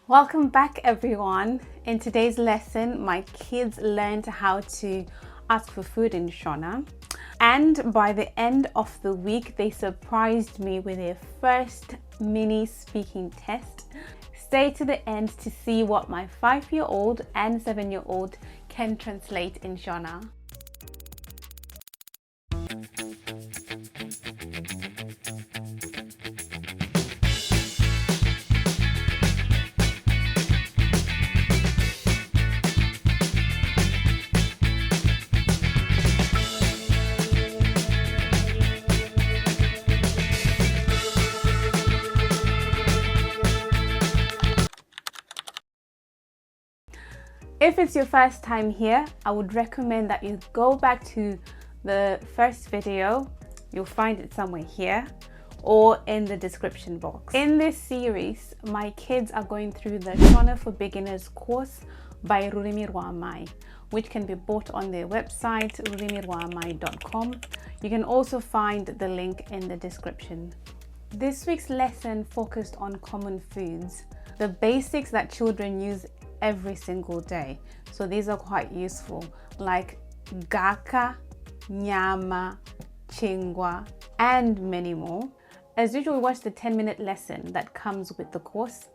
Welcome back everyone. In today's lesson, my kids learned how to ask for food in Shona. And by the end of the week, they surprised me with their first mini speaking test. Stay to the end to see what my 5-year-old and 7-year-old can translate in Shona. If it's your first time here, I would recommend that you go back to the first video. You'll find it somewhere here or in the description box. In this series, my kids are going through the Shona for Beginners course by Rurimi Rwamai, which can be bought on their website, rurimirwamai.com. You can also find the link in the description. This week's lesson focused on common foods, the basics that children use every single day. So these are quite useful, like gaka, nyama, chingwa, and many more. As usual, we watched the 10-minute lesson that comes with the course,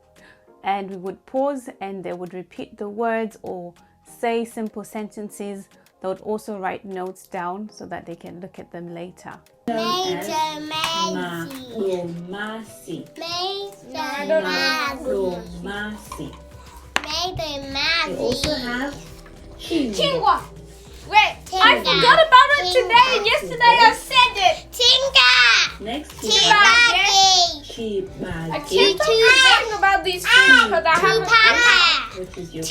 and we would pause and they would repeat the words or say simple sentences. They would also write notes down so that they can look at them later. We also have Chingwa. Wait, I forgot about it today and yesterday I said it. Chinga. next Chibagi. I keep forgetting about these things because I haven't. which is your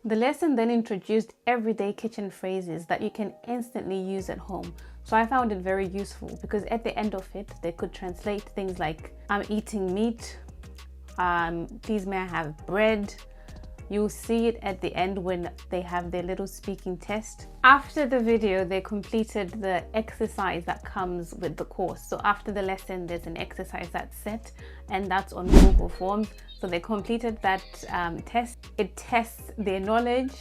The lesson then introduced everyday kitchen phrases that you can instantly use at home. So I found it very useful because at the end of it, they could translate things like, I'm eating meat, please may I have bread. You'll see it at the end when they have their little speaking test. After the video, they completed the exercise that comes with the course. So after the lesson, there's an exercise that's set and that's on Google Forms. So they completed that test. It tests their knowledge,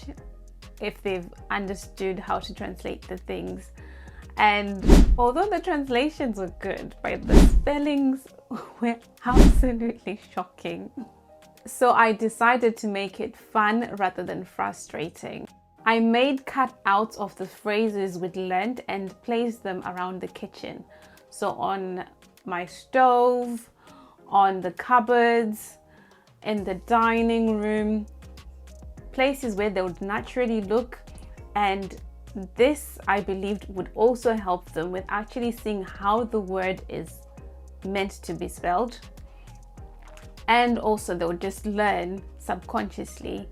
if they've understood how to translate the things. And although the translations were good, right, the spellings were absolutely shocking. So I decided to make it fun rather than frustrating. I made cutouts of the phrases we'd learned and placed them around the kitchen. So on my stove, on the cupboards, in the dining room, places where they would naturally look. And this, I believed, would also help them with actually seeing how the word is meant to be spelled. And also they would just learn subconsciously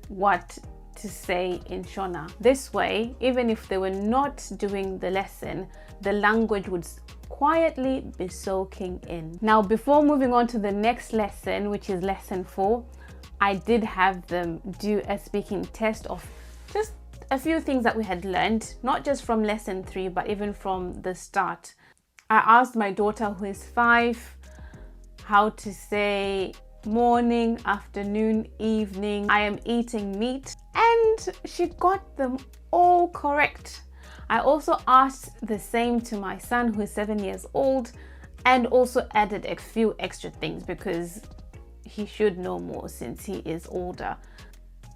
what to say in Shona. This way, even if they were not doing the lesson, the language would quietly be soaking in. Now, before moving on to the next lesson, which is lesson 4, I did have them do a speaking test of just a few things that we had learned, not just from lesson 3, but even from the start. I asked my daughter, who is 5, how to say morning, afternoon, evening, I am eating meat, and she got them all correct. I also asked the same to my son, who is 7 years old, and also added a few extra things because he should know more since he is older.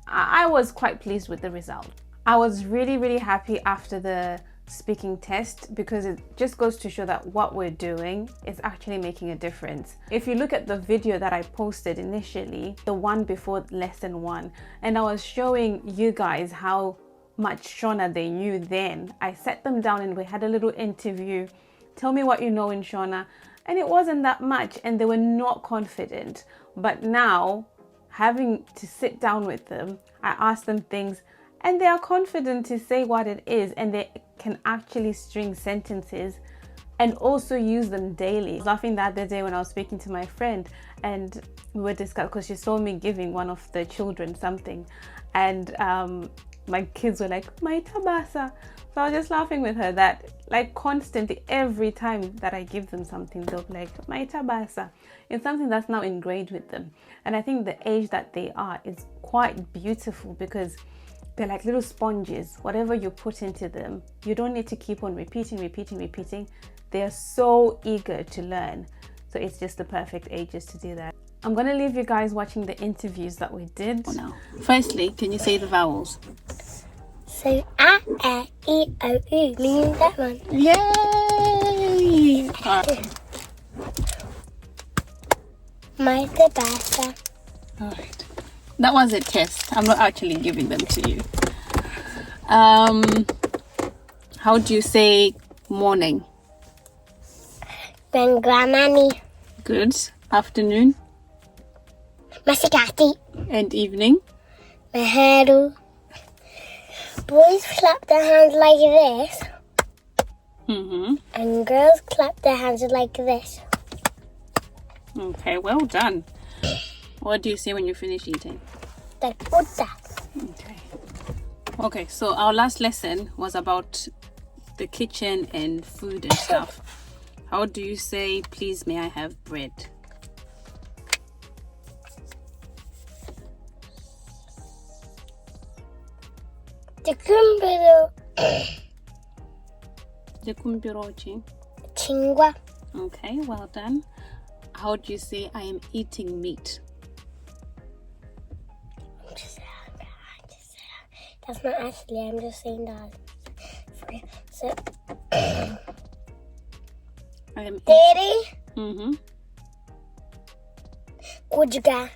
I was quite pleased with the result. I was really happy after the speaking test because it just goes to show that what we're doing is actually making a difference. If you look at the video that I posted initially, the one before lesson 1, and I was showing you guys how much Shona they knew then, I sat them down and we had a little interview. Tell me what you know in Shona, and it wasn't that much and they were not confident. But now, having to sit down with them, I asked them things and they are confident to say what it is, and they can actually string sentences and also use them daily. I was laughing the other day when I was speaking to my friend and we were discussing, because she saw me giving one of the children something, and my kids were like, "My tabasa." So I was just laughing with her that like constantly every time that I give them something, they'll be like, "My tabasa." It's something that's now ingrained with them. And I think the age that they are is quite beautiful because they're like little sponges. Whatever you put into them, you don't need to keep on repeating. They're so eager to learn. So it's just the perfect ages to do that. I'm going to leave you guys watching the interviews that we did. Now, firstly, can you say the vowels? So, A, E, I, O, U. Meaning that one. Yay! My tabasa. Alright. That was a test. I'm not actually giving them to you. How do you say morning? Bengramani. Good. Afternoon? Masikati. And evening? Meheru. Boys clap their hands like this. And girls clap their hands like this. Okay, well done. What do you say when you finish eating? Takuta. Okay, so our last lesson was about the kitchen and food and stuff. How do you say, "Please, may I have bread"? Takumbiro. Chingwa. Okay, well done. How do you say, "I am eating meat"? That's not actually, I'm just saying that. So, I am Daddy. Kujga.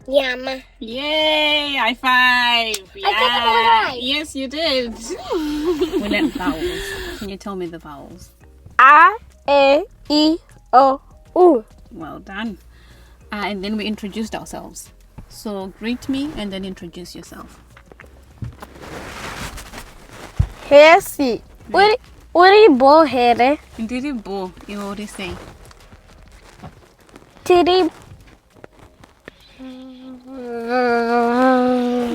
Nyama. Yay! High five! Yeah. I got it all right. Yes, you did. We learned vowels. Can you tell me the vowels? A, E, O, U. Well done. And then we introduced ourselves. So greet me and then introduce yourself. Hesi. What are you bo here? Ndiri bo, you already say. Tiri.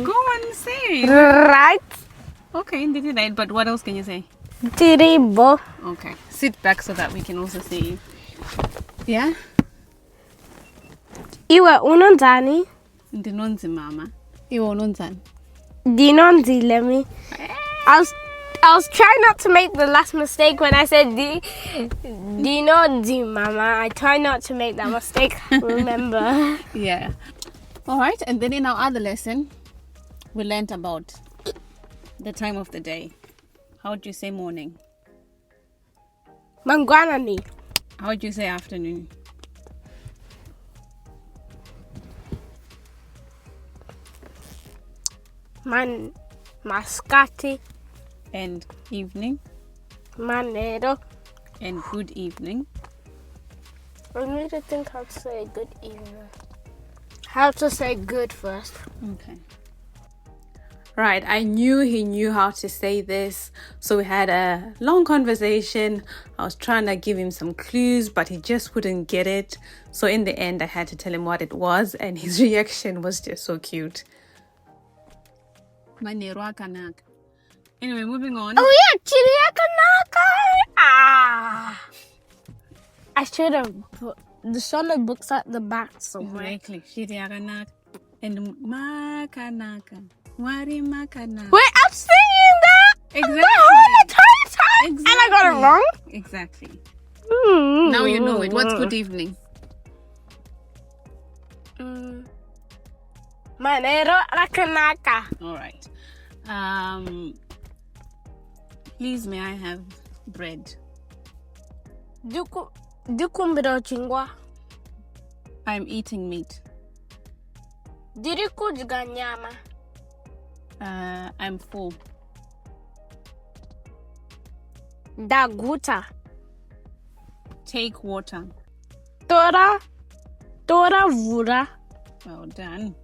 Go on, say. Right. Okay, ndiri right, but what else can you say? Tiri bo. Okay, sit back so that we can also see you. Yeah? Iwe unonzani? Ndinonzi mama. Iwe unonzani. Dinonzi me. I was trying not to make the last mistake when I said Dinonzi mama. I try not to make that mistake, remember? Yeah. All right, and then in our other lesson, we learned about the time of the day. How do you say morning? Mangwanani. How do you say afternoon? Mascati. And evening? Manero. And good evening? I need to think how to say good evening. How to say good first. Okay. Right, I knew he knew how to say this, so we had a long conversation. I was trying to give him some clues, but he just wouldn't get it. So in the end, I had to tell him what it was, and his reaction was just so cute. Anyway, moving on. Oh yeah, Chiriakanaka. I should have put the Shona books at the back somewhere. Exactly. Chiriakanaka and Makanaka. Wari Makanaka. Wait, I'm singing that Exactly. the whole entire time, and I got it wrong. Exactly. Mm. Now you know it. What's good evening? Manero Rakanaka. All right. Please, may I have bread? Dukumbiro Chingwa. I'm eating meat. Dirikujga nyama. I'm full. Daguta. Take water. Tora vura. Well done.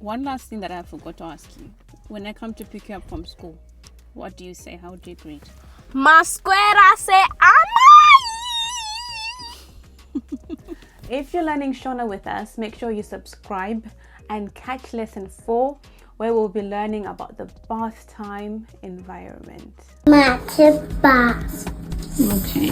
One last thing that I forgot to ask you. When I come to pick you up from school, what do you say? How do you greet? Masquera say amai. If you're learning Shona with us, make sure you subscribe and catch lesson 4, where we'll be learning about the bath time environment. Bath. Okay.